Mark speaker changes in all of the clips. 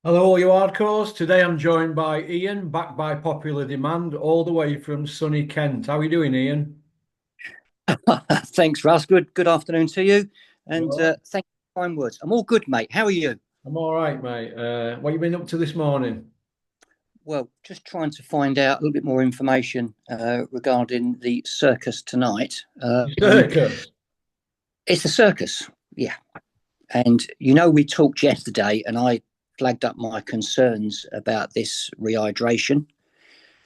Speaker 1: Hello, all you hardcores. Today I'm joined by Ian, back by popular demand, all the way from sunny Kent. How are you doing, Ian?
Speaker 2: Thanks, Russ. Good afternoon to you,
Speaker 1: You
Speaker 2: and
Speaker 1: all right?
Speaker 2: thank you for kind words. I'm all good, mate. How are you?
Speaker 1: I'm all right, mate. What you been up to this morning?
Speaker 2: Well, just trying to find out a little bit more information regarding the circus tonight.
Speaker 1: Circus.
Speaker 2: It's a circus, yeah. And we talked yesterday, and I flagged up my concerns about this rehydration.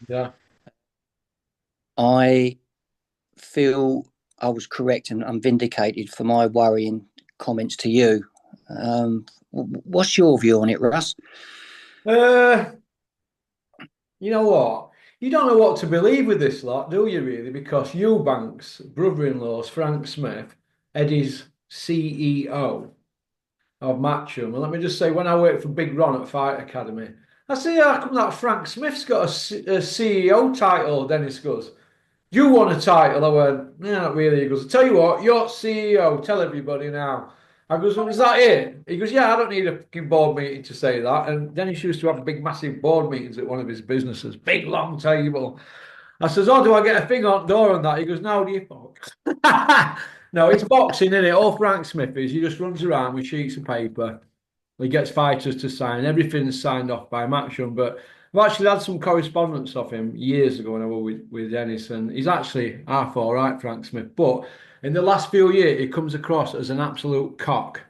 Speaker 1: Yeah.
Speaker 2: I feel I was correct, and I'm vindicated for my worrying comments to you. What's your view on it, Russ?
Speaker 1: Uh, you know what? You don't know what to believe with this lot, do you really? Because Eubank's brother-in-law's Frank Smith, Eddie's CEO of Matchroom. And let me just say, when I worked for Big Ron at Fight Academy, I see how come that Frank Smith's got a CEO title, Dennis goes. You want a title? I went, yeah, not really. He goes, I tell you what, you're CEO. Tell everybody now. I goes, well, is that it? He goes, yeah, I don't need a fucking board meeting to say that. And Dennis used to have big, massive board meetings at one of his businesses, big, long table. I says, oh, do I get a thing on door on that? He goes, no, do you fuck? No, it's boxing, isn't it? All Frank Smith is, he just runs around with sheets of paper. He gets fighters to sign. Everything's signed off by Matchroom. But I've actually had some correspondence of him years ago when I was with Dennis, and he's actually half all right, Frank Smith. But in the last few years, he comes across as an absolute cock.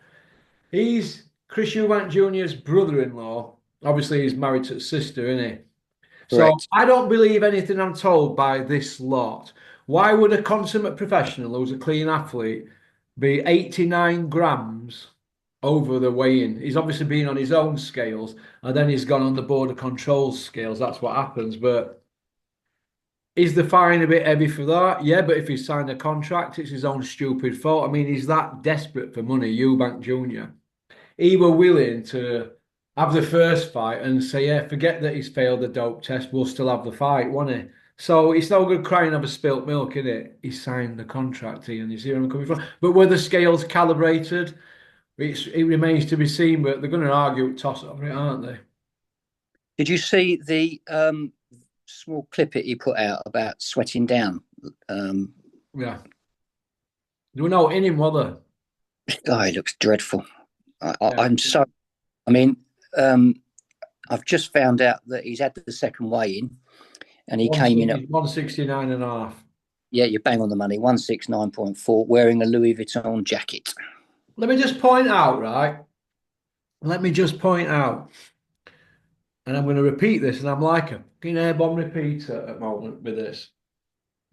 Speaker 1: He's Chris Eubank Jr.'s brother-in-law. Obviously, he's married to his sister, isn't he? So
Speaker 2: Correct.
Speaker 1: I don't believe anything I'm told by this lot. Why would a consummate professional who's a clean athlete be 89 grams over the weigh-in? He's obviously been on his own scales and then he's gone on the border controls scales. That's what happens. But is the fine a bit heavy for that? Yeah, but if he signed a contract, it's his own stupid fault. I mean, he's that desperate for money, Eubank Jr. He were willing to have the first fight and say, yeah, forget that he's failed the dope test, we'll still have the fight, won't he? So it's no good crying over spilt milk, is it? He signed the contract, here, and you see where I'm coming from. But were the scales calibrated? It remains to be seen, but they're going to argue toss over it, aren't they?
Speaker 2: Did you see the small clip it he put out about sweating down? Um,
Speaker 1: Yeah. There were no in him, were there?
Speaker 2: Guy looks dreadful.
Speaker 1: Yeah.
Speaker 2: I'm so. I mean, um, I've just found out that he's had the second weigh in, and he came in at
Speaker 1: 169 and a half.
Speaker 2: yeah, you bang on the money, 169.4, wearing a Louis Vuitton jacket.
Speaker 1: Let me just point out, right? Let me just point out, and I'm going to repeat this, and I'm like a fucking air bomb repeater at the moment with this.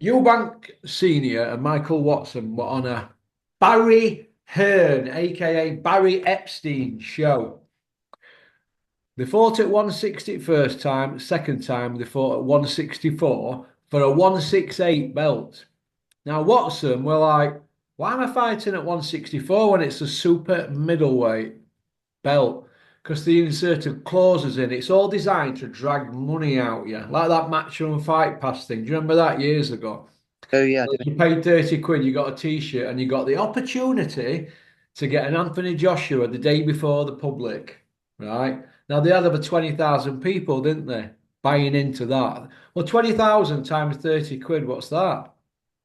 Speaker 1: Eubank Senior and Michael Watson were on a Barry Hearn, aka Barry Epstein show. They fought at 160 first time, second time they fought at 164 for a 168 belt. Now Watson were like, why am I fighting at 164 when it's a super middleweight belt? Because they inserted clauses in. It's all designed to drag money out you, like that match and fight pass thing. Do you remember that years ago?
Speaker 2: Oh yeah, I do.
Speaker 1: You paid 30 quid, you got a t-shirt, and you got the opportunity to get an Anthony Joshua the day before the public, right? Now they had over 20,000 people, didn't they? Buying into that. Well, 20,000 times 30 quid, what's that?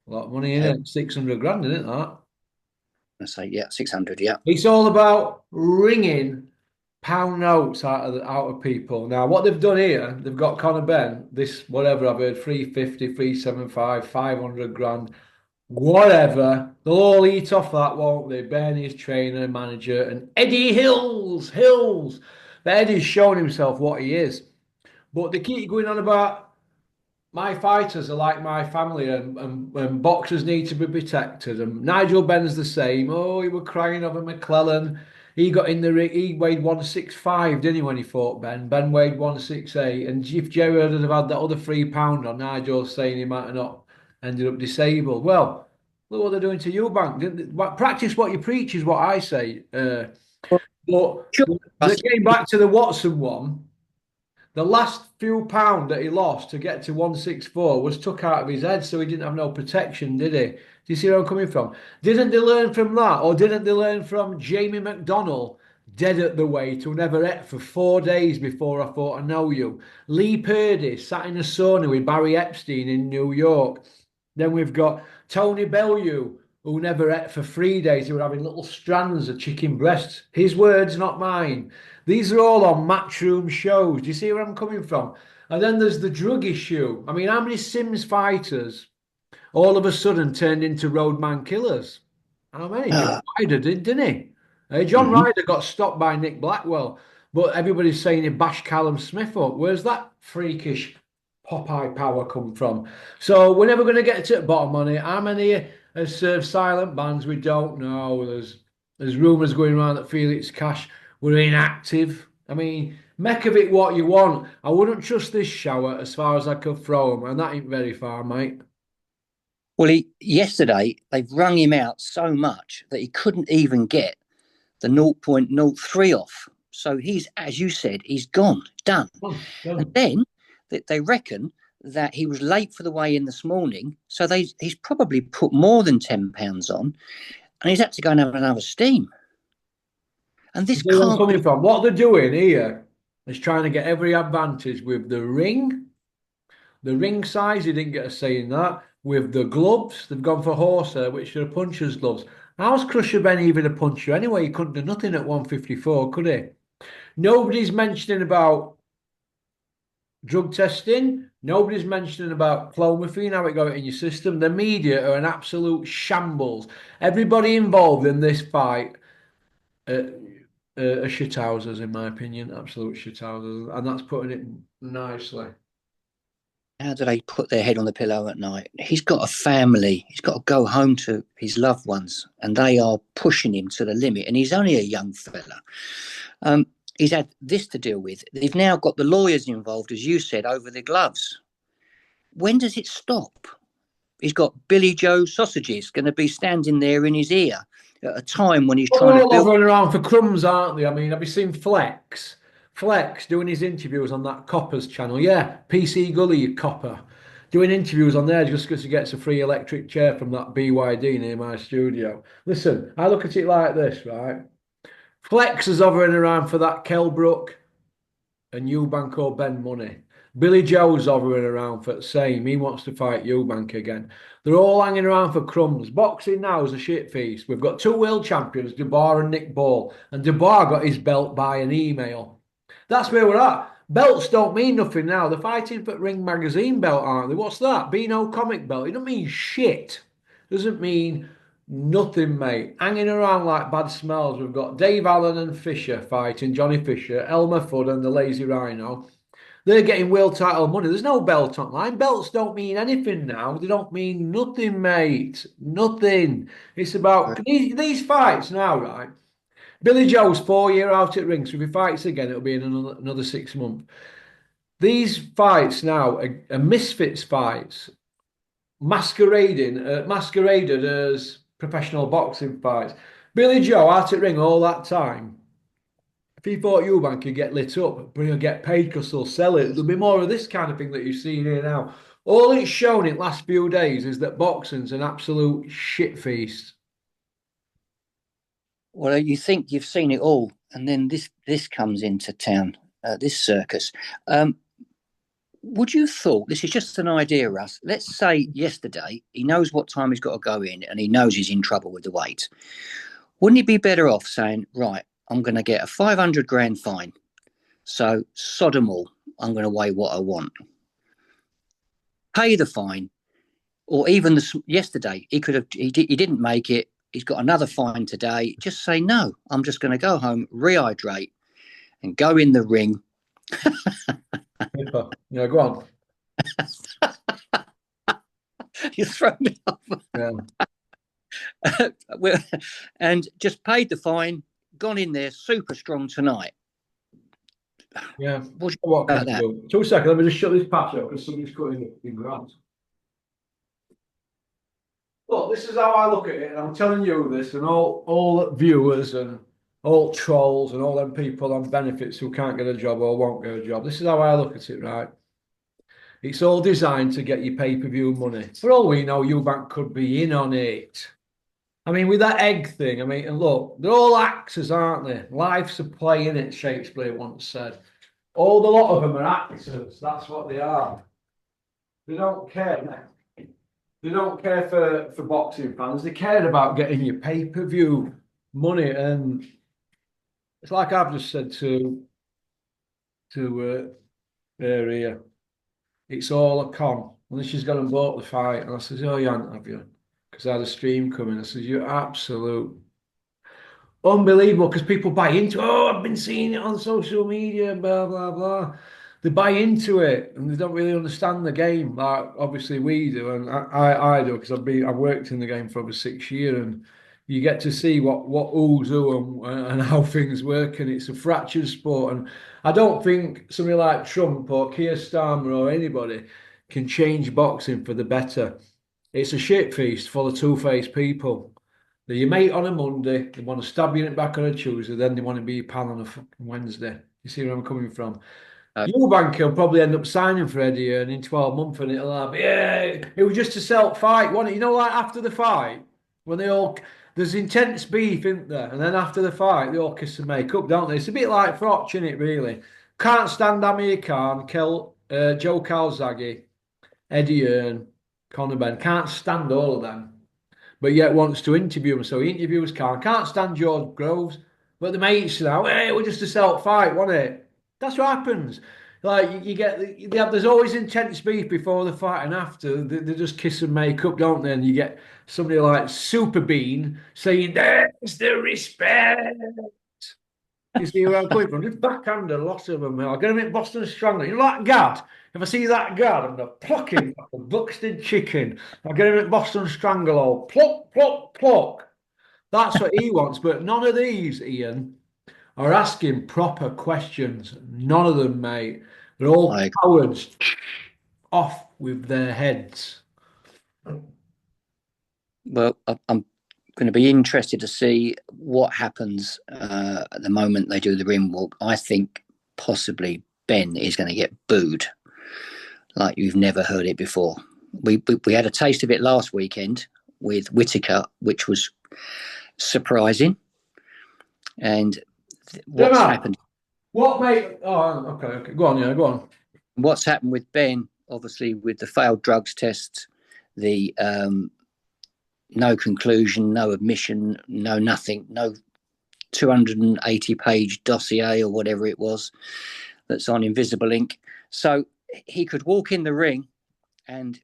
Speaker 1: A lot of money in
Speaker 2: Uh,
Speaker 1: it. 600 grand, isn't it, that?
Speaker 2: I say yeah, 600. Yeah.
Speaker 1: It's all about ringing pound notes out of people. Now, what they've done here, they've got Conor Ben, this whatever I've heard, 350, 375, 500 grand. Whatever. They'll all eat off that, won't they? Bernie's trainer, manager, and Eddie Hills. But Eddie's shown himself what he is. But they keep going on about my fighters are like my family and boxers need to be protected. And Nigel Benn's the same. Oh, he was crying over McClellan. He got in the ring. He weighed 165, didn't he, when he fought Ben? Ben weighed 168. And if Gerard had have had that other £3 on, Nigel's saying he might have not ended up disabled. Well, look what they're doing to Eubank. Practice what you preach is what I say. But
Speaker 2: Sure.
Speaker 1: getting back to the Watson one, the last few pound that he lost to get to 164 was took out of his head, so he didn't have no protection, did he? Do you see where I'm coming from? Didn't they learn from that, or didn't they learn from Jamie McDonnell dead at the weight, who never ate for 4 days before I thought I know you. Lee Purdy sat in a sauna with Barry Epstein in New York. Then we've got Tony Bellew, who never ate for 3 days. He was having little strands of chicken breasts. His words, not mine. These are all on matchroom shows. Do you see where I'm coming from? And then there's the drug issue. I mean, how many Sims fighters all of a sudden turned into roadman killers? How many? John
Speaker 2: Ah,
Speaker 1: Ryder didn't he? John
Speaker 2: mhm.
Speaker 1: Ryder got stopped by Nick Blackwell, but everybody's saying he bashed Callum Smith up. Where's that freakish Popeye power come from? So we're never going to get to the bottom on it. How many has served silent bans? We don't know. There's rumours going around that Felix Cash were inactive. I mean, make of it what you want. I wouldn't trust this shower as far as I could throw him, and that ain't very far, mate.
Speaker 2: Well, yesterday they've wrung him out so much that he couldn't even get the 0.03 off. So he's, as you said, he's gone, done. And
Speaker 1: Done.
Speaker 2: then they reckon that he was late for the weigh in this morning, so he's probably put more than £10 on, and he's had to go and have another steam. And
Speaker 1: You
Speaker 2: this
Speaker 1: see where I'm
Speaker 2: can't
Speaker 1: coming
Speaker 2: be.
Speaker 1: from? What they're doing here is trying to get every advantage with the ring. The ring size, he didn't get a say in that. With the gloves, they've gone for horsehair, which are puncher's gloves. How's Crusher Ben even a puncher anyway? He couldn't do nothing at 154, could he? Nobody's mentioning about drug testing. Nobody's mentioning about clomiphene, how it got in your system. The media are an absolute shambles. Everybody involved in this fight uh, are shithousers, in my opinion. Absolute shithousers. And that's putting it nicely.
Speaker 2: How do they put their head on the pillow at night? He's got a family. He's got to go home to his loved ones, and they are pushing him to the limit. And he's only a young fella. He's had this to deal with. They've now got the lawyers involved, as you said, over the gloves. When does it stop? He's got Billy Joe sausages going to be standing there in his ear at a time when he's
Speaker 1: Well, they're
Speaker 2: trying to
Speaker 1: all
Speaker 2: build.
Speaker 1: hovering around for crumbs, aren't they? I mean, have you seen Flex? Flex doing his interviews on that Coppers channel. Yeah, PC Gully, you copper. Doing interviews on there just because he gets a free electric chair from that BYD near my studio. Listen, I look at it like this, right? Flex is hovering around for that Kelbrook and Eubank or Ben money. Billy Joe's hovering around for the same. He wants to fight Eubank again. They're all hanging around for crumbs. Boxing now is a shit feast. We've got two world champions, DeBar and Nick Ball. And DeBar got his belt by an email. That's where we're at. Belts don't mean nothing now. They're fighting for Ring Magazine belt, aren't they? What's that? Beano comic belt. It doesn't mean shit. Doesn't mean nothing, mate. Hanging around like bad smells. We've got Dave Allen and Fisher fighting, Johnny Fisher, Elmer Fudd and the Lazy Rhino. They're getting world title money. There's no belt online. Belts don't mean anything now. They don't mean nothing, mate. Nothing. It's about these fights now, right? Billy Joe's 4 year out at ring, so if he fights again, it'll be in another 6 months. These fights now are misfits fights, masqueraded as professional boxing fights. Billy Joe out at ring all that time. If he thought Eubank could get lit up, but he'll get paid because they'll sell it. There'll be more of this kind of thing that you've seen here now. All it's shown in the last few days is that boxing's an absolute shit feast.
Speaker 2: Well, you think you've seen it all, and then this comes into town, this circus. Would you thought this is just an idea, Russ? Let's say yesterday he knows what time he's got to go in, and he knows he's in trouble with the weight. Wouldn't he be better off saying, right, I'm going to get a 500 grand fine, so sod 'em all. I'm going to weigh what I want. Pay the fine, or even yesterday he could have. He didn't make it. He's got another fine today. Just say no. I'm just going to go home, rehydrate, and go in the ring.
Speaker 1: Yeah, go on.
Speaker 2: You throw me off.
Speaker 1: Yeah.
Speaker 2: And just paid the fine, gone in there super strong tonight.
Speaker 1: Yeah.
Speaker 2: What do you
Speaker 1: What
Speaker 2: think
Speaker 1: can
Speaker 2: about
Speaker 1: I
Speaker 2: that?
Speaker 1: do? 2 seconds, let me just shut this patch up because somebody's cutting in grass. Look, this is how I look at it, and I'm telling you this, and all viewers and all trolls and all them people on benefits who can't get a job or won't get a job. This is how I look at it, right? It's all designed to get you pay-per-view money. For all we know, Eubank could be in on it. I mean, with that egg thing, I mean, and look, they're all actors, aren't they? Life's a play, in it, Shakespeare once said. All the lot of them are actors. That's what they are. They don't care. They don't care for boxing fans. They care about getting your pay-per-view money. And it's like I've just said to here. It's all a con. And then she's gone and bought the fight. And I says, oh, you haven't, have you? Because I had a stream coming. I says, you're absolute unbelievable because people buy into, oh, I've been seeing it on social media, blah, blah, blah. They buy into it and they don't really understand the game. Like obviously we do, and I do because I've worked in the game for over 6 years, and you get to see what who's who and how things work, and it's a fractured sport. And I don't think somebody like Trump or Keir Starmer or anybody can change boxing for the better. It's a shit feast full of two-faced people. They're your mate on a Monday, they want to stab you in the back on a Tuesday, then they want to be your pal on a fucking Wednesday. You see where I'm coming from?
Speaker 2: Uh,
Speaker 1: Eubank will probably end up signing for Eddie and in 12 months and it'll have, yeah, it was just a self fight, wasn't it? You know, like after the fight, when they all, there's intense beef, isn't there? And then after the fight, they all kiss and make up, don't they? It's a bit like Froch, isn't it, really? Can't stand Amir Khan, Joe Calzaghe, Eddie Hearn, Conor Ben. Can't stand all of them, but yet wants to interview him. So he interviews Khan. Can't stand George Groves, but the mates now, hey, it was just a self fight, wasn't it? That's what happens. Like you get, there's always intense beef before the fight and after. They just kiss and make up, don't they? And you get somebody like Super Bean saying, "There's the respect." You see where I'm coming from? Just backhand a lot of them. I'll get him in Boston Strangler. You know that Gad? If I see that Gad, I'm going to pluck him like a Buxton chicken. I'll get him at Boston Strangler. Pluck, pluck, pluck. That's what he wants. But none of these, Ian, are asking proper questions. None of them, mate. They're all
Speaker 2: I
Speaker 1: cowards. Off with their heads.
Speaker 2: I'm going to be interested to see what happens at the moment they do the ring walk. I think possibly Ben is going to get booed like you've never heard it before. We had a taste of it last weekend with Whitaker, which was surprising. And what's
Speaker 1: Gemma,
Speaker 2: happened?
Speaker 1: what, mate? Oh, okay, okay. Go on, yeah, go on.
Speaker 2: What's happened with Ben? Obviously, with the failed drugs tests, the no conclusion, no admission, no nothing, no 280-page dossier or whatever it was that's on Invisible Ink. So he could walk in the ring, and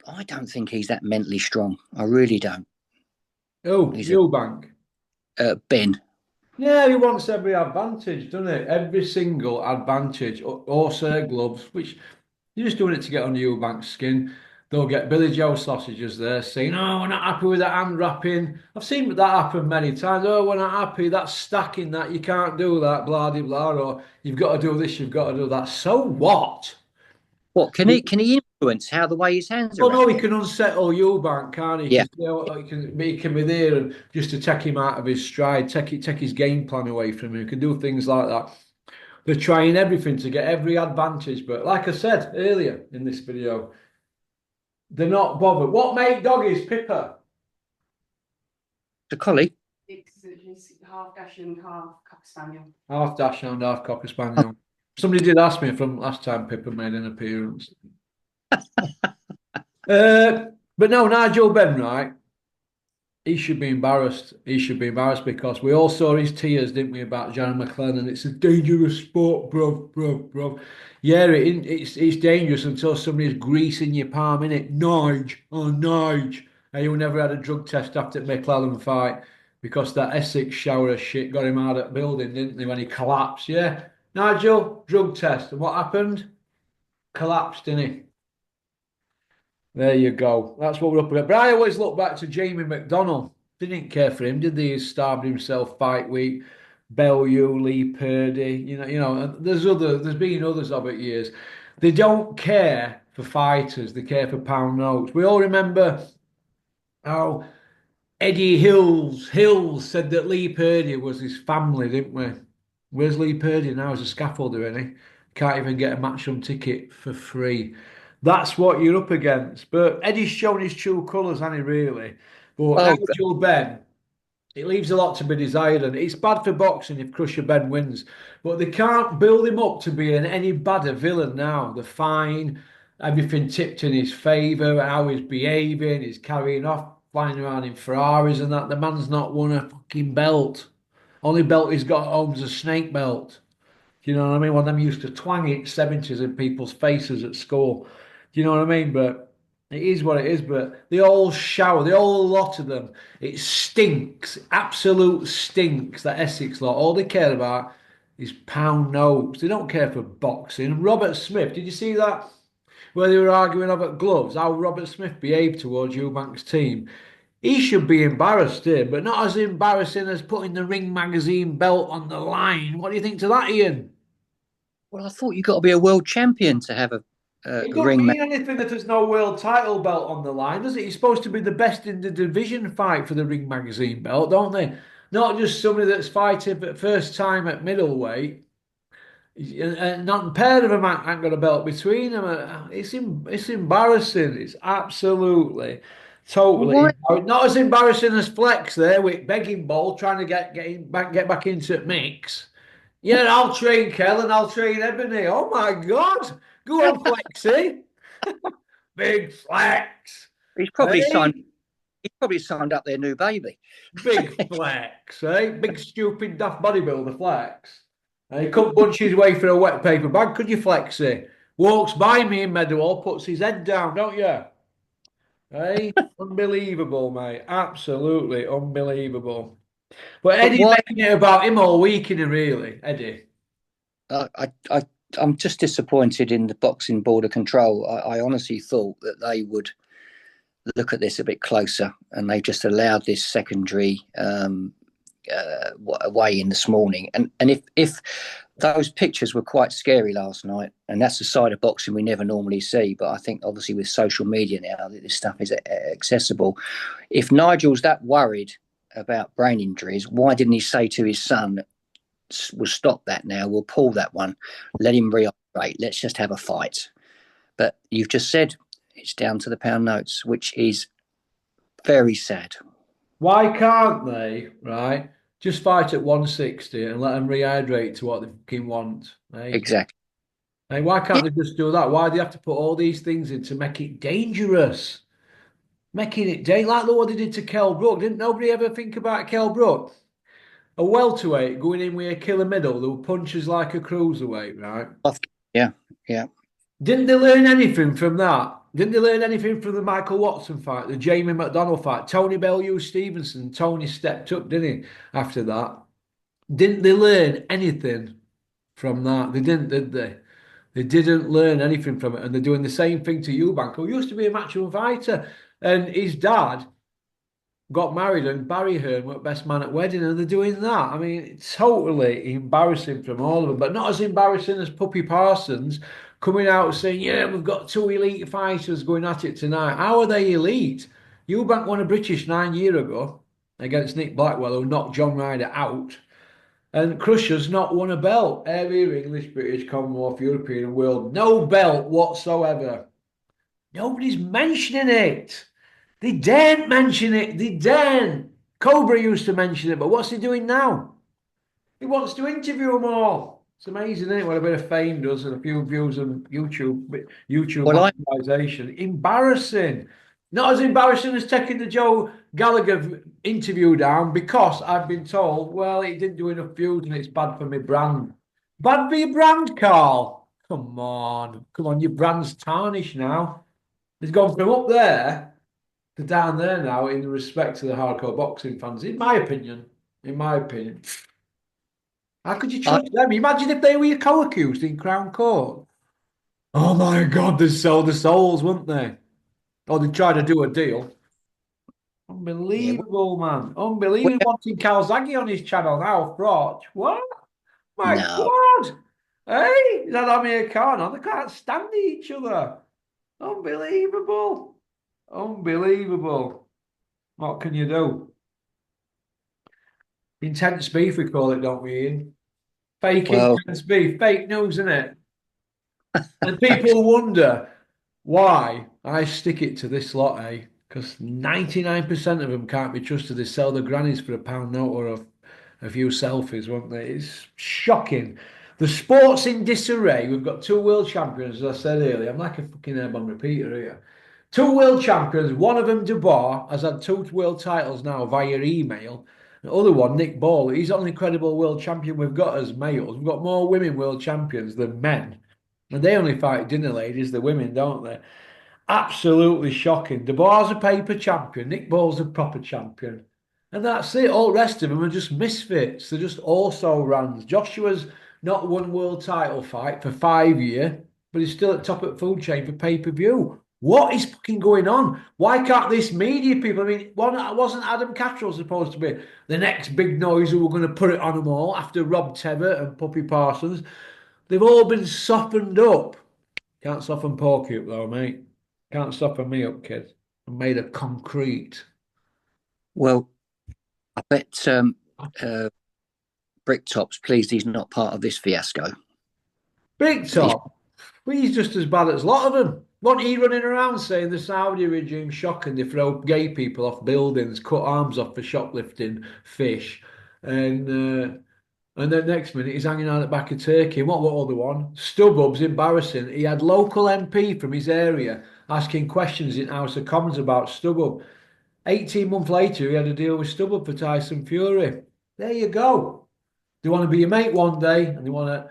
Speaker 2: I don't think he's that mentally strong. I really don't.
Speaker 1: Oh,
Speaker 2: He's a
Speaker 1: Eubank.
Speaker 2: Ben.
Speaker 1: Yeah, he wants every advantage, doesn't it? Every single advantage. Also gloves, which you're just doing it to get on Eubank's skin. They'll get Billy Joe sausages there saying, oh, we're not happy with that hand wrapping. I've seen that happen many times. Oh, we're not happy. That's stacking that. You can't do that, blah, blah, blah. Or you've got to do this, you've got to do that. So what?
Speaker 2: What can he? Can he influence how the way his hands are
Speaker 1: Well, no, he
Speaker 2: wrapped?
Speaker 1: can unsettle Eubank, can't he?
Speaker 2: Yeah.
Speaker 1: Because you know, he can be there and just to take him out of his stride, take his game plan away from him. He can do things like that. They're trying everything to get every advantage, but like I said earlier in this video, they're not bothered. What mate dog is Pippa?
Speaker 2: The collie.
Speaker 3: It's half Dachshund, half Cocker Spaniel.
Speaker 1: Half Dachshund, half Cocker Spaniel. Somebody did ask me from last time Pippa made an appearance. But no, Nigel Ben, right? He should be embarrassed. He should be embarrassed because we all saw his tears, didn't we, about John McLennan? It's a dangerous sport, bro. Yeah, it's dangerous until somebody's greasing your palm in it. Nige, oh Nige. And you never had a drug test after the McLellan fight because that Essex shower of shit got him out of the building, didn't they, when he collapsed? Yeah, Nigel, drug test. And what happened? Collapsed, didn't he? There you go. That's what we're up against. But I always look back to Jamie McDonnell. Didn't care for him, did they? He starved himself fight week. Bellew, Lee Purdy. There's been others of it years. They don't care for fighters. They care for pound notes. We all remember how Eddie Hills said that Lee Purdy was his family, didn't we? Where's Lee Purdy now as a scaffolder, isn't he? Can't even get a matchroom ticket for free. That's what you're up against. But Eddie's shown his true colours, hasn't he, really? But
Speaker 2: Oh,
Speaker 1: Nigel Benn, it leaves a lot to be desired, and it's bad for boxing if Crusher Ben wins. But they can't build him up to be an any badder villain now. They're fine, everything tipped in his favour, how he's behaving, he's carrying off, flying around in Ferraris and that. The man's not won a fucking belt. Only belt he's got at home's a snake belt. Do you know what I mean? One of them used to twang it 70s in people's faces at school. Do you know what I mean? But it is what it is. But they all shower, the whole lot of them. It stinks, absolute stinks, that Essex lot. All they care about is pound notes. They don't care for boxing. Robert Smith, did you see that? Where they were arguing over gloves, how Robert Smith behaved towards Eubank's team. He should be embarrassed here, but not as embarrassing as putting the Ring magazine belt on the line. What do you think to that, Ian?
Speaker 2: well, I thought you got to be a world champion to have
Speaker 1: It
Speaker 2: a
Speaker 1: don't
Speaker 2: ring.
Speaker 1: mean anything that there's no world title belt on the line, does it? He's supposed to be the best in the division fight for the Ring magazine belt, don't they? Not just somebody that's fighting for the first time at middleweight. And not a pair of them ain't got a belt between them. It's embarrassing. It's absolutely, totally
Speaker 2: Why?
Speaker 1: not as embarrassing as Flex there with begging ball trying to get back into the mix. Yeah, I'll train Kel and I'll train Ebony. Oh my God. Go on, Flexi. Big Flex.
Speaker 2: He's probably signed.
Speaker 1: Hey,
Speaker 2: He's probably signed up their new baby.
Speaker 1: big Flex. Hey, big stupid daft bodybuilder Flex. He couldn't bunch his way for a wet paper bag, could you, Flexi? Walks by me in Meadowhall, puts his head down, don't you? Hey, unbelievable, mate. Absolutely unbelievable. But
Speaker 2: But
Speaker 1: Eddie's
Speaker 2: why?
Speaker 1: making it about him all week, in really, Eddie.
Speaker 2: I'm just disappointed in the boxing board of control. I honestly thought that they would look at this a bit closer, and they just allowed this secondary way in this morning. And if those pictures were quite scary last night, and that's a side of boxing we never normally see. But I think obviously with social media now that this stuff is accessible. If Nigel's that worried about brain injuries, why didn't he say to his son, "We'll stop that now. We'll pull that one. Let him reoperate. Let's just have a fight." But you've just said it's down to the pound notes, which is very sad.
Speaker 1: Why can't they, right, just fight at 160 and let them rehydrate to what they fucking want? Hey?
Speaker 2: Exactly.
Speaker 1: Hey, why can't they just do that? Why do they have to put all these things in to make it dangerous? Making it like what they did to Kell Brook. Didn't nobody ever think about Kell Brook? A welterweight going in with a killer middle, there were punches like a cruiserweight, right?
Speaker 2: Yeah, yeah.
Speaker 1: Didn't they learn anything from that? Didn't they learn anything from the Michael Watson fight, the Jamie McDonnell fight? Tony Bellew Stevenson, Tony stepped up, didn't he, after that? Didn't they learn anything from that? They didn't, did they? They didn't learn anything from it. And they're doing the same thing to Eubank, who used to be a matchroom fighter. And his dad got married and Barry Hearn were best man at wedding, and they're doing that. I mean, it's totally embarrassing from all of them, but not as embarrassing as Puppy Parsons coming out saying, "Yeah, we've got two elite fighters going at it tonight." How are they elite? Eubank won a British 9 years ago against Nick Blackwell, who knocked John Ryder out. And Crusher's not won a belt. Area, English, British, Commonwealth, European, and World. No belt whatsoever. Nobody's mentioning it. They daren't mention it. They daren't. Cobra used to mention it, but what's he doing now? He wants to interview them all. It's amazing, isn't it? What a bit of fame does and a few views on YouTube
Speaker 2: Well,
Speaker 1: monetization. Embarrassing. Not as embarrassing as taking the Joe Gallagher interview down because I've been told, well, he didn't do enough views and it's bad for my brand. Bad for your brand, Carl. Come on. Come on, your brand's tarnished now. It's gone from up there to down there now in respect to the hardcore boxing fans, in my opinion. In my opinion. How could you
Speaker 2: I,
Speaker 1: trust them? Imagine if they were your co-accused in Crown Court. Oh my God, they'd sell the souls, wouldn't they? Or they'd try to do a deal.
Speaker 2: yeah,
Speaker 1: Unbelievable, man. Unbelievable.
Speaker 2: well,
Speaker 1: Wanting Calzaghe on his channel now, Froch. What? My
Speaker 2: no.
Speaker 1: God. Hey, is that Amir Khan on? They can't stand each other. Unbelievable. Unbelievable. What can you do? Intense beef, we call it, don't we, Ian? Fake
Speaker 2: Well,
Speaker 1: intense beef. Fake news, isn't it? And people wonder why I stick it to this lot, eh? because 99% of them can't be trusted. They sell their grannies for a pound note or a few selfies, won't they? It's shocking. The sport's in disarray. We've got two world champions, as I said earlier. I'm like a fucking airborne repeater here. Two world champions. One of them, Dubois, has had two world titles now via email. The other one, Nick Ball, he's the only credible world champion we've got as males. We've got more women world champions than men. And they only fight dinner ladies, the women, don't they? Absolutely shocking. Dubois a paper champion. Nick Ball's a proper champion. And that's it. All the rest of them are just misfits. They're just also rans. Joshua's not won world title fight for 5 years, but he's still at top of the food chain for pay-per-view. What is fucking going on? Why can't this media people? I mean, wasn't Adam Cattrall supposed to be the next big noise who were going to put it on them all after Rob Tevitt and Puppy Parsons? They've all been softened up. Can't soften Porky up though, mate. Can't soften me up, kid. I'm made of concrete.
Speaker 2: Well, I bet Bricktop's pleased he's not part of this fiasco.
Speaker 1: Bricktop? Well, he's just as bad as a lot of them. Wasn't he running around saying the Saudi regime shocking, they throw gay people off buildings, cut arms off for shoplifting fish, and then next minute he's hanging out at the back of Turkey. And what other one? Stubbub's embarrassing. He had local MP from his area asking questions in House of Commons about Stubbub. 18 months later, he had a deal with Stubbub for Tyson Fury. There you go. They want to be your mate one day and they want to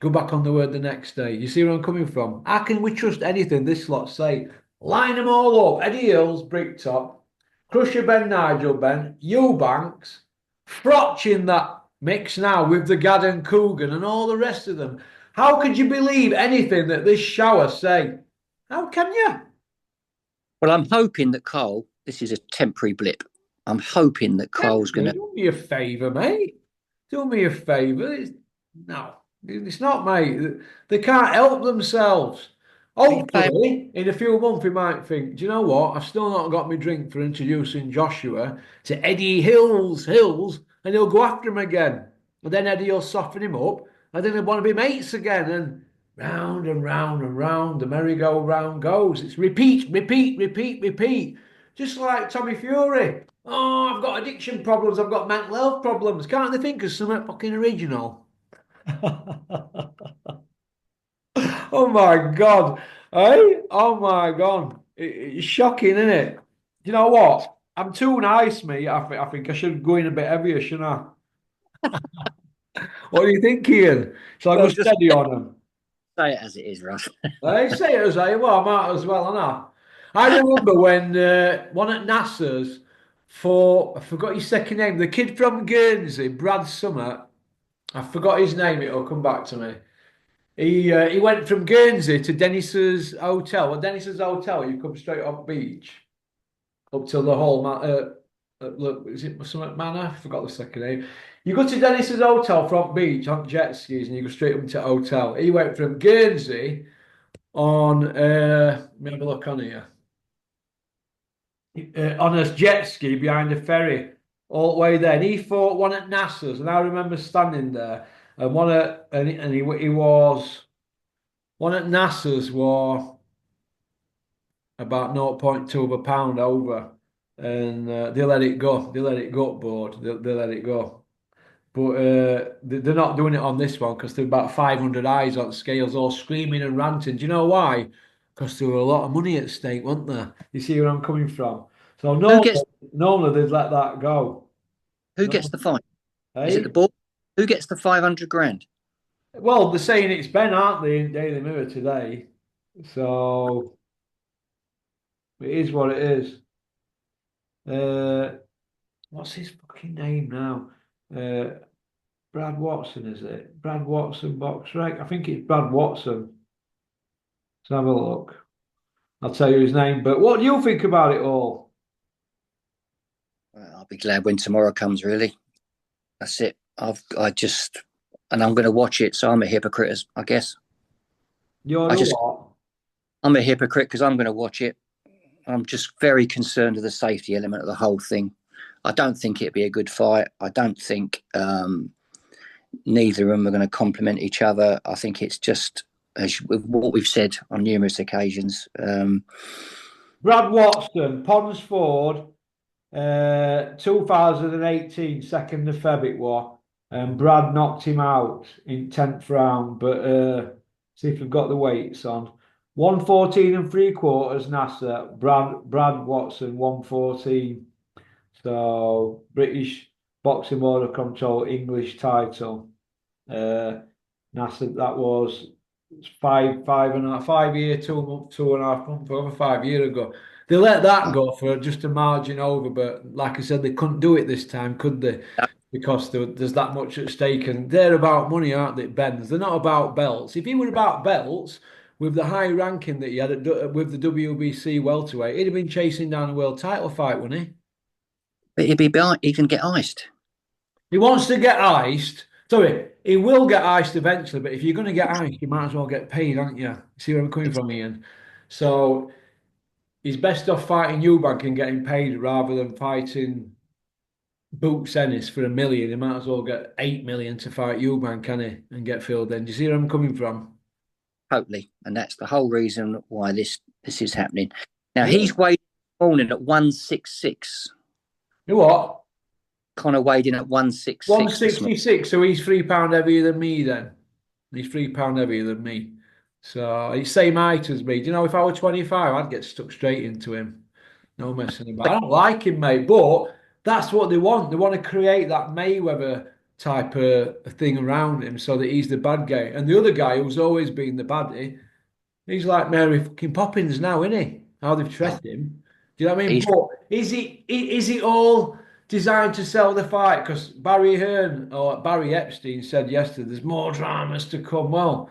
Speaker 1: go back on the word the next day. You see where I'm coming from? How can we trust anything this lot say? Line them all up. Eddie Earls, Bricktop, Crusher Ben Nigel Ben, Eubanks, Froch in that mix now with the Gad and Coogan and all the rest of them. How could you believe anything that this shower say? How can you?
Speaker 2: Well, I'm hoping that Cole, this is a temporary blip. I'm hoping that Cole's going to...
Speaker 1: Do me a favour, mate. Do me a favour. No, it's not, mate. They can't help themselves. Hopefully, in a few months, we might think, do you know what? I've still not got my drink for introducing Joshua to Eddie Hills, and he'll go after him again. And then Eddie will soften him up, and then they'll want to be mates again. And round and round and round, the merry-go-round goes. It's repeat, repeat, repeat, repeat. Just like Tommy Fury. Oh, I've got addiction problems, I've got mental health problems. Can't they think of something fucking original? Oh my God. Hey? Oh my God. It's shocking, isn't it? You know what? I'm too nice, mate. I think I should go in a bit heavier, shouldn't I? What do you think, Ian? Shall I go steady on him?
Speaker 2: Say it as it is, Russ.
Speaker 1: Hey, say it as I well, I might as well, and I remember when one at NASA's I forgot his second name, the kid from Guernsey, Brad Summer. I forgot his name, it'll come back to me. He went from Guernsey to Dennis's hotel. Well, Dennis's hotel, you come straight off beach up to the whole look, is it Summit Manor? I forgot the second name. You go to Dennis's hotel front beach on jet skis and you go straight up to the hotel. He went from Guernsey on let me have a look on here. On a jet ski behind a ferry all the way there. And he fought one at NASA's, and I remember standing there. And he was one at NASA's was about 0.2 of a pound over, and they let it go. They let it go board. They let it go. But they're not doing it on this one because there are about 500 eyes on scales, all screaming and ranting. Do you know why? Because there were a lot of money at stake, weren't there? You see where I'm coming from? So normally they'd let that go.
Speaker 2: Who gets the fine?
Speaker 1: Hey?
Speaker 2: Is it the board? Who gets the 500 grand?
Speaker 1: Well, they're saying it's Ben, aren't they, in Daily Mirror today? So it is what it is. What's his fucking name now? Brad Watson, is it? Brad Watson box rec? I think it's Brad Watson. Let's have a look. I'll tell you his name. But what do you think about it all?
Speaker 2: I'll be glad when tomorrow comes, really. That's it. I'm going to watch it, so I'm a hypocrite, I guess. I'm a hypocrite because I'm going to watch it. I'm just very concerned with the safety element of the whole thing. I don't think it'd be a good fight. I don't think neither of them are going to complement each other. I think it's just, as what we've said on numerous occasions,
Speaker 1: Brad Watson, Ponsford, 2018, 2nd of Feb it was. And Brad knocked him out in 10th round. But see if we've got the weights on. 114 and three quarters, NASA. Brad Watson, 114. So British Boxing Board of Control English title. NASA, that was 5 year, 2 month, 2.5 months, over 5 years ago. They let that go for just a margin over, but like I said, they couldn't do it this time, could they? Because there's that much at stake, and they're about money, aren't they, Benz? They're not about belts. If he were about belts, with the high ranking that he had with the WBC welterweight, he'd have been chasing down a world title fight, wouldn't he?
Speaker 2: But he can get iced.
Speaker 1: He wants to get iced. Sorry, he will get iced eventually, but if you're going to get iced, you might as well get paid, aren't you? See where I'm coming from, Ian? So he's best off fighting Eubank and getting paid rather than fighting Boots Ennis for 1 million. He might as well get 8 million to fight Eubank, can he? And get filled in. Do you see where I'm coming from?
Speaker 2: Totally. And that's the whole reason why this is happening. Now,
Speaker 1: Yeah.
Speaker 2: he's weighed this morning at 166.
Speaker 1: You know what?
Speaker 2: Connor weighed in at 166.
Speaker 1: 166, so he's £3 heavier than me then. He's £3 heavier than me. So he's same height as me. Do you know, if I were 25, I'd get stuck straight into him. No messing about. I don't like him, mate, but that's what they want. They want to create that Mayweather type of thing around him so that he's the bad guy. And the other guy who's always been the baddie, he's like Mary fucking Poppins now, isn't he? How they've treated him. Do you know what I mean?
Speaker 2: He's,
Speaker 1: But is it all designed to sell the fight? Because Barry Hearn or Barry Epstein said yesterday, there's more dramas to come. Well,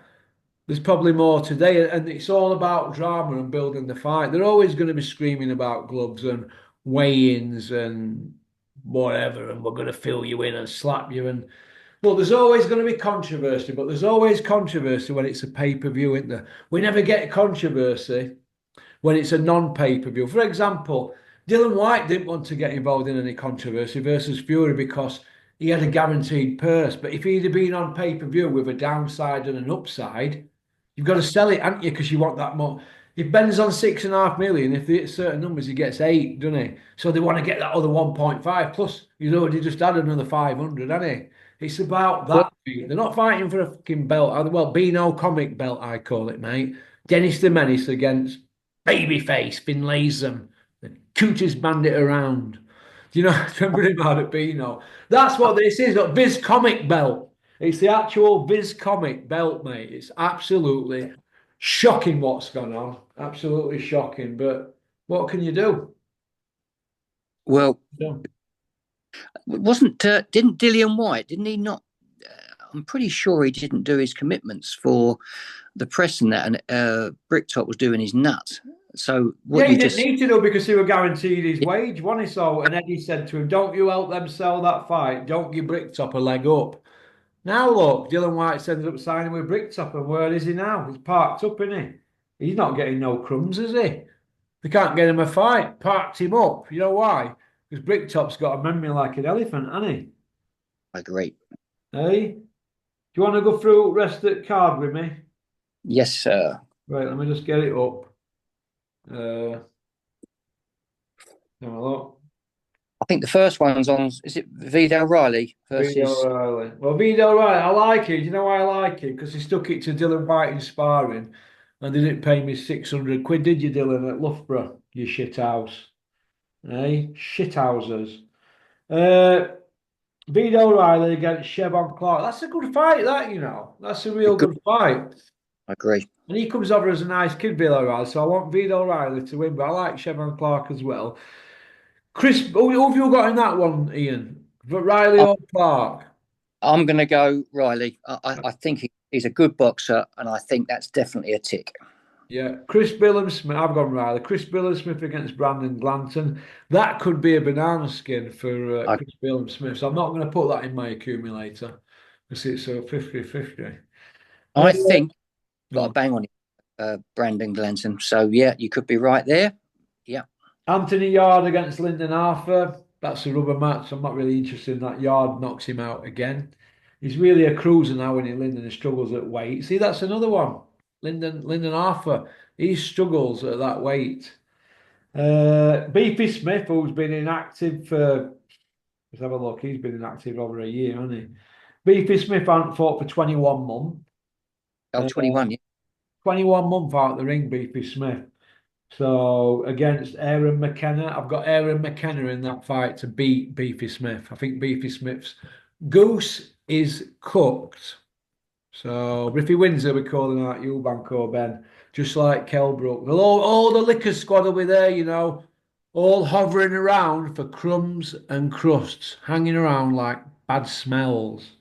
Speaker 1: there's probably more today, and it's all about drama and building the fight. They're always going to be screaming about gloves and weigh-ins and whatever, and we're going to fill you in and slap you. And look, there's always going to be controversy, but there's always controversy when it's a pay-per-view, isn't there? We never get controversy when it's a non-pay-per-view. For example, Dylan White didn't want to get involved in any controversy versus Fury because he had a guaranteed purse. But if he'd have been on pay-per-view with a downside and an upside, you've got to sell it, haven't you? Because you want that more. If Ben's on 6.5 million, if they hit certain numbers, he gets 8, doesn't he? So they want to get that other 1.5. Plus, he's already just had another 500, hasn't he? It's about
Speaker 2: well,
Speaker 1: that. They're not fighting for a fucking belt. Well, Beano comic belt, I call it, mate. Dennis the Menace against Babyface, Finn Latham, the cutest bandit around. Do you know? Remember him out at Beano? That's what this is. A Viz comic belt. It's the actual Viz comic belt, mate. It's absolutely shocking what's gone on. Absolutely shocking. But what can you do?
Speaker 2: well,
Speaker 1: Yeah.
Speaker 2: didn't Dillian White, didn't he not? I'm pretty sure he didn't do his commitments for the press and that, and Bricktop was doing his nut. So what
Speaker 1: He
Speaker 2: you
Speaker 1: didn't
Speaker 2: just
Speaker 1: need to do because he were guaranteed his wage, wasn't he? So, and Eddie said to him, "Don't you help them sell that fight. Don't give Bricktop a leg up." Now look, Dylan White ended up signing with Bricktop, and where is he now? He's parked up, isn't he? He's not getting no crumbs, is he? They can't get him a fight. Parked him up. You know why? Because Bricktop's got a memory like an elephant, hasn't he?
Speaker 2: agree.
Speaker 1: Hey, do you want to go through the rest of the card with me?
Speaker 2: Yes, sir.
Speaker 1: Right, let me just get it up. Have a look.
Speaker 2: I think the first one's on. Is it Vidal Riley versus?
Speaker 1: Vito Riley. Well, Vito Riley, I like it. Do you know why I like it? Because he stuck it to Dylan White in sparring, and they didn't pay me 600 quid, did you, Dylan, at Loughborough? You shit house. Hey, shit houses. Vito Riley against Chevon Clark. That's a good fight, that, you know. That's a real good fight.
Speaker 2: I agree.
Speaker 1: And he comes over as a nice kid, Vito Riley. So I want Vito Riley to win, but I like Chevon Clark as well. Chris, who have you got in that one, Ian? Riley or Clark?
Speaker 2: I'm going to go Riley. I think he's a good boxer, and I think that's definitely a tick.
Speaker 1: Yeah, Chris Billam-Smith. I've gone Riley. Chris Billam-Smith against Brandon Glanton. That could be a banana skin for Chris Billam-Smith. So I'm not going to put that in my accumulator because it's a 50-50.
Speaker 2: I think got a
Speaker 1: No.
Speaker 2: bang on it, Brandon Glanton. So yeah, you could be right there. Yeah.
Speaker 1: Anthony Yard against Lyndon Arthur. That's a rubber match. I'm not really interested in that. Yard knocks him out again. He's really a cruiser now when Lyndon struggles at weight. See, that's another one. Lyndon Arthur. He struggles at that weight. Beefy Smith, who's been inactive for, let's have a look, he's been inactive over a year, hasn't he? Beefy Smith hasn't fought for 21 months.
Speaker 2: Oh, 21, yeah.
Speaker 1: 21 months out the ring, Beefy Smith. So against Aaron McKenna, I've got Aaron McKenna in that fight to beat Beefy Smith. I think Beefy Smith's goose is cooked. So if he wins it, we're calling out Eubank Ben, just like Kelbrook. All the liquor squad will be there, all hovering around for crumbs and crusts, hanging around like bad smells.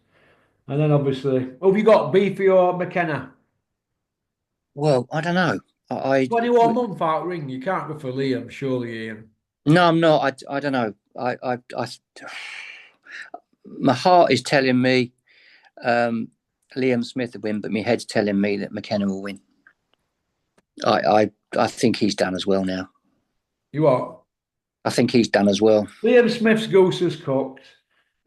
Speaker 1: And then obviously, have you got Beefy or McKenna?
Speaker 2: Well, I don't know.
Speaker 1: 21 month out ring, you can't go for Liam, surely, Ian.
Speaker 2: No, I'm not. I don't know. My heart is telling me Liam Smith will win, but my head's telling me that McKenna will win. I think he's done as well now.
Speaker 1: You what?
Speaker 2: I think he's done as well.
Speaker 1: Liam Smith's goose is cooked.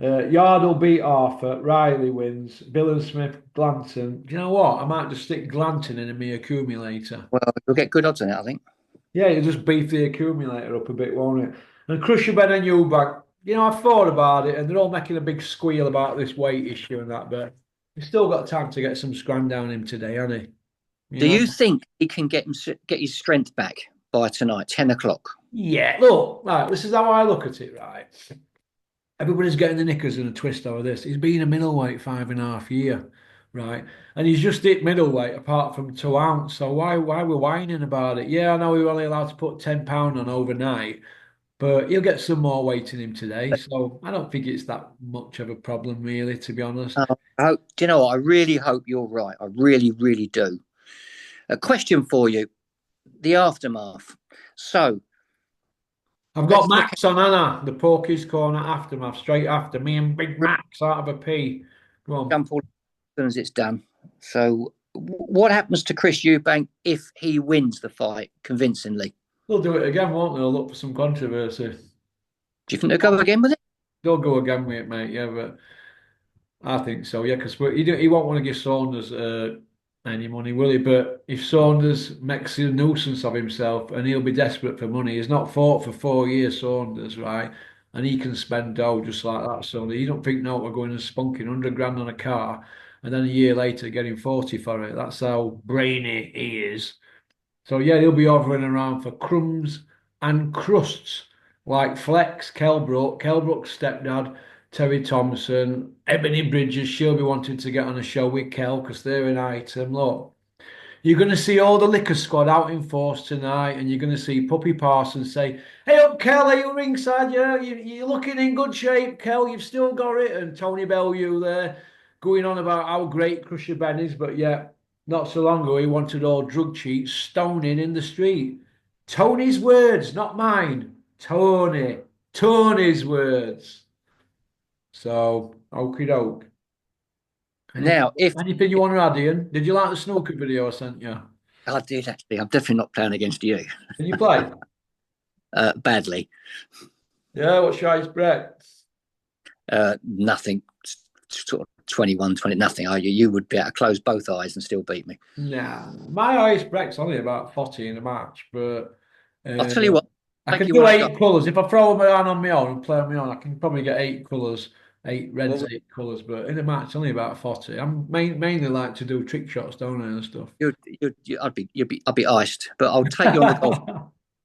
Speaker 1: Yard will beat Arthur. Riley wins. Bill and Smith, Glanton. Do you know what? I might just stick Glanton in my accumulator.
Speaker 2: Well, we'll get good odds on it, I think.
Speaker 1: Yeah, you just beef the accumulator up a bit, won't it? And Crusher Ben and Eubank, I've thought about it, and they're all making a big squeal about this weight issue and that, but he's still got time to get some scram down him today, hasn't he?
Speaker 2: Do you think he can get his strength back by tonight, 10 o'clock?
Speaker 1: Yeah, look, right, this is how I look at it, right? Everybody's getting the knickers in a twist over this. He's been a middleweight 5.5 years, right? And he's just hit middleweight apart from 2 ounce. So why we're whining about it? Yeah, I know we were only allowed to put £10 on overnight, but he'll get some more weight in him today. So I don't think it's that much of a problem, really, to be honest.
Speaker 2: Do you know what? I really hope you're right. I really, really do. A question for you: the aftermath. So
Speaker 1: I've got Max on Anna, the Porky's corner aftermath, straight after me and Big Max out of a P. Go on.
Speaker 2: Jump all as soon as it's done. So what happens to Chris Eubank if he wins the fight convincingly?
Speaker 1: They'll do it again, won't they? They'll look for some controversy.
Speaker 2: Do you think they'll go again with it?
Speaker 1: They'll go again with it, mate. Yeah, but I think so. Yeah, because he won't want to give Saunders any money, will he? But if Saunders makes a nuisance of himself and he'll be desperate for money, he's not fought for 4 years, Saunders, right? And he can spend dough just like that. So you don't think, no, we're going and spunking 100 grand on a car and then a year later getting 40 for it. That's how brainy he is. So yeah, he'll be hovering around for crumbs and crusts like Flex, Kelbrook's stepdad, Terry Thompson, Ebony Bridges. She'll be wanting to get on a show with Kel because they're an item. Look, you're going to see all the liquor squad out in force tonight, and you're going to see Puppy Parsons say, "Hey up, Kel, are you ringside? Yeah, you're looking in good shape, Kel. You've still got it." And Tony Bellew there going on about how great Crusher Ben is, but yeah, not so long ago he wanted all drug cheats stoning in the street. Tony's words, not mine. Tony's words. So, okie doke.
Speaker 2: Now,
Speaker 1: anything you want to add, Ian? Did you like the snooker video I sent you?
Speaker 2: I did actually. I'm definitely not playing against you.
Speaker 1: Can you play?
Speaker 2: Badly.
Speaker 1: Yeah, what's your ice break?
Speaker 2: Nothing. Sort of 21, 20, nothing. You would be able to close both eyes and still beat me.
Speaker 1: Nah, my ice break's only about 40 in a match, but
Speaker 2: I'll tell you what.
Speaker 1: I can do 8 colours. If I throw my hand on my own and play on my own, I can probably get 8 colours, 8 reds, 8 colours. But in a match, only about 40. I'm mainly like to do trick shots, don't I, and stuff.
Speaker 2: I'd be iced, but I'll take you on the golf.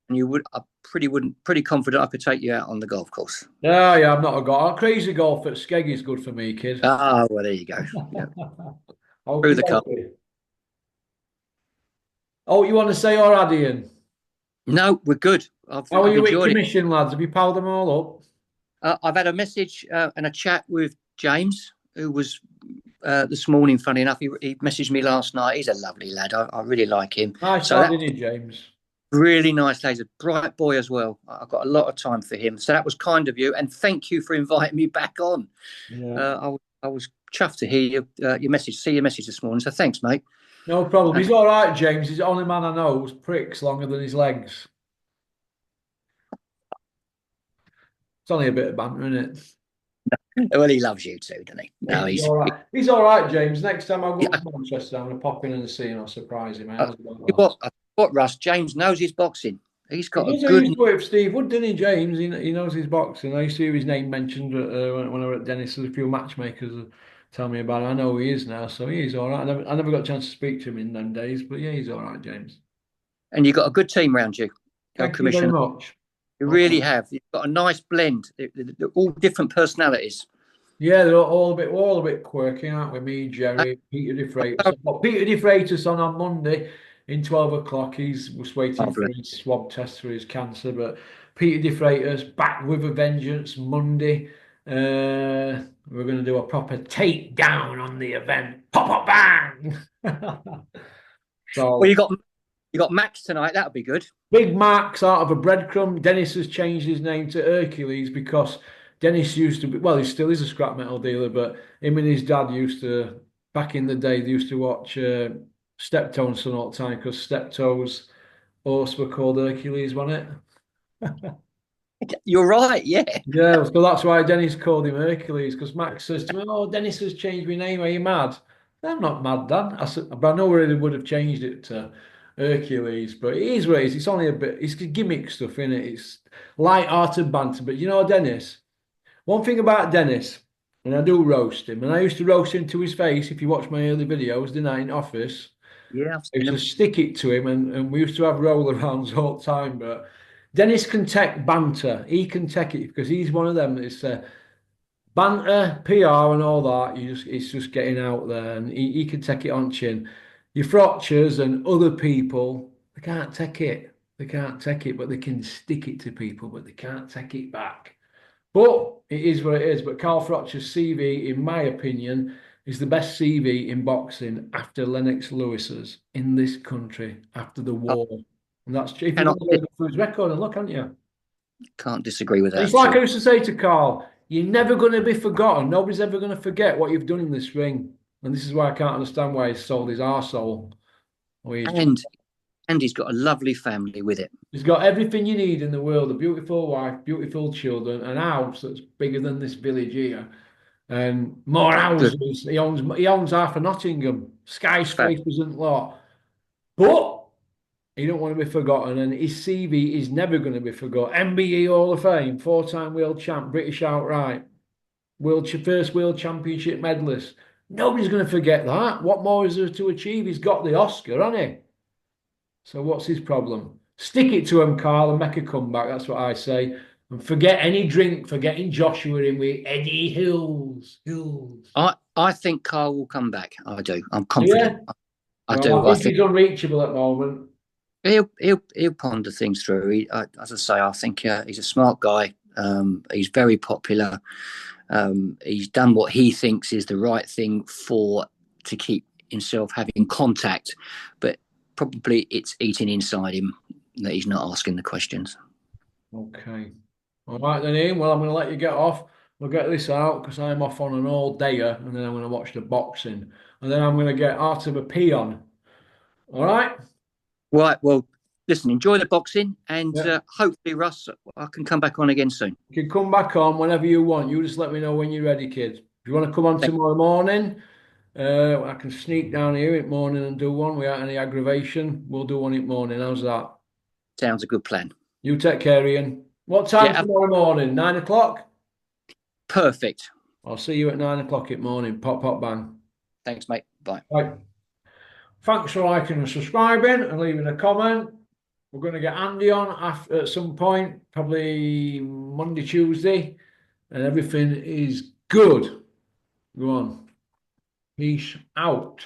Speaker 2: And I'm pretty confident I could take you out on the golf course.
Speaker 1: Yeah, I'm not a golf. Crazy golf at Skeg is good for me, kid.
Speaker 2: Ah, well, there you go. Yeah. Through the cup.
Speaker 1: Oh, you want to say or add, Ian?
Speaker 2: No, we're good.
Speaker 1: How are you with commission, lads? Have you piled them all
Speaker 2: up? I've had a message and a chat with James, who was this morning, funny enough. He messaged me last night. He's a lovely lad. I really like him.
Speaker 1: Nice lad, isn't he, James?
Speaker 2: Really nice lad. He's a bright boy as well. I've got a lot of time for him. So that was kind of you. And thank you for inviting me back on. Yeah. I was chuffed to hear your message, see your message this morning. So thanks, mate.
Speaker 1: No problem. He's all right, James. He's the only man I know who's pricks longer than his legs. It's only a bit of banter, isn't
Speaker 2: it? Well, he loves you too, doesn't he? No,
Speaker 1: he's all right. He's all right, James. Next time I go to Manchester, I'm going to pop in and see him. I'll surprise him.
Speaker 2: What, Russ? James knows his boxing. He's
Speaker 1: He
Speaker 2: got a
Speaker 1: does. I
Speaker 2: good.
Speaker 1: used to work with Steve Wood, didn't he, James? He knows his boxing. I used to hear his name mentioned when I were at Dennis. There's a few matchmakers tell me about it. I know who he is now, so he is all right. I never got a chance to speak to him in them days, but yeah, he's all right, James.
Speaker 2: And you've got a good team around you,
Speaker 1: Thank you very
Speaker 2: Commissioner.
Speaker 1: much.
Speaker 2: You
Speaker 1: All
Speaker 2: really
Speaker 1: right.
Speaker 2: have. You've got a nice blend. They're all different personalities.
Speaker 1: Yeah, they're all a bit quirky, aren't we? Me, Jerry, Peter De Freitas. I've got Peter De Freitas on Monday in 12 o'clock. He's was waiting for
Speaker 2: Marvelous.
Speaker 1: his swab test for his cancer. But Peter De Freitas back with a vengeance Monday. We're going to do a proper takedown on the event. Pop, pop, bang!
Speaker 2: Well,
Speaker 1: So
Speaker 2: you got Max tonight. That'll be good.
Speaker 1: Big Mark's out of a breadcrumb. Dennis has changed his name to Hercules because Dennis used to be, well, he still is a scrap metal dealer, but him and his dad used to, back in the day, they used to watch Steptoe and Son all the time because Steptoe's horse were called Hercules, wasn't it?
Speaker 2: You're right. Yeah.
Speaker 1: Yeah, so that's why Dennis called him Hercules because Max says to me, "Oh, Dennis has changed my name. Are you mad?" I'm not mad, Dan. I said, but I know where they would have changed it to Hercules, but it is what it is. It's only a bit. It's gimmick stuff in it. It's light-hearted banter. But you know, Dennis. One thing about Dennis, and I do roast him, and I used to roast him to his face. If you watch my early videos, didn't I, in office?
Speaker 2: Yeah, I've
Speaker 1: I
Speaker 2: seen
Speaker 1: used to
Speaker 2: them.
Speaker 1: stick it to him, and we used to have roll arounds all the time. But Dennis can take banter. He can take it because he's one of them that's banter, PR, and all that. It's just getting out there, and he can take it on chin. Your Frochers and other people, they can't take it. They can't take it, but they can stick it to people, but they can't take it back. But it is what it is. But Carl Froch's CV, in my opinion, is the best CV in boxing after Lennox Lewis's in this country after the
Speaker 2: I
Speaker 1: war. And that's if you
Speaker 2: cannot,
Speaker 1: want to go through his record and look, haven't you?
Speaker 2: can't disagree with
Speaker 1: And
Speaker 2: that
Speaker 1: it's
Speaker 2: at
Speaker 1: like I
Speaker 2: all.
Speaker 1: used to say to Carl, you're never going to be forgotten. Nobody's ever going to forget what you've done in this ring. And this is why I can't understand why he's sold his arsehole. Or he's just,
Speaker 2: And he's got a lovely family with it.
Speaker 1: he's got everything you need in the world, a beautiful wife, beautiful children, an house that's bigger than this village here. And more
Speaker 2: Good.
Speaker 1: houses. He owns half of Nottingham,
Speaker 2: Fab.
Speaker 1: skyscrapers and lot. But he don't want to be forgotten, and his CV is never going to be forgotten. MBE Hall of Fame, four-time world champ, British outright, first world championship medalist. Nobody's going to forget that. What more is there to achieve? He's got the Oscar, hasn't he? So what's his problem? Stick it to him, Carl, and make a comeback. That's what I say. And forget any drink, forgetting Joshua in with Eddie Hills. Hills.
Speaker 2: I think Carl will come back. I do. I'm
Speaker 1: Yeah.
Speaker 2: confident. I
Speaker 1: Well,
Speaker 2: do.
Speaker 1: I
Speaker 2: I
Speaker 1: think
Speaker 2: think
Speaker 1: he's unreachable at the moment.
Speaker 2: he'll ponder things through. As I say, I think he's a smart guy. He's very popular. He's done what he thinks is the right thing to keep himself having contact, but probably it's eating inside him that he's not asking the questions.
Speaker 1: Okay. All right then, Ian. Well, I'm going to let you get off. We'll get this out because I'm off on an all dayer, and then I'm going to watch the boxing, and then I'm going to get Art of a Peon. All right.
Speaker 2: Right. Well, listen. Enjoy the boxing, and
Speaker 1: Yeah.
Speaker 2: hopefully, Russ, I can come back on again soon.
Speaker 1: You can come back on whenever you want. You just let me know when you're ready, kids. If you want to come on
Speaker 2: Thank-
Speaker 1: tomorrow morning, I can sneak down here in morning and do one without any aggravation. We'll do one in morning. How's that?
Speaker 2: Sounds a good plan.
Speaker 1: You take care, Ian. What time
Speaker 2: Yeah.
Speaker 1: tomorrow morning? 9 o'clock?
Speaker 2: Perfect.
Speaker 1: I'll see you at 9 o'clock in morning. Pop, pop, bang.
Speaker 2: Thanks, mate. Bye.
Speaker 1: Right. Thanks for liking and subscribing and leaving a comment. We're going to get Andy on at some point, probably Monday, Tuesday, and everything is good. Go on. Peace out.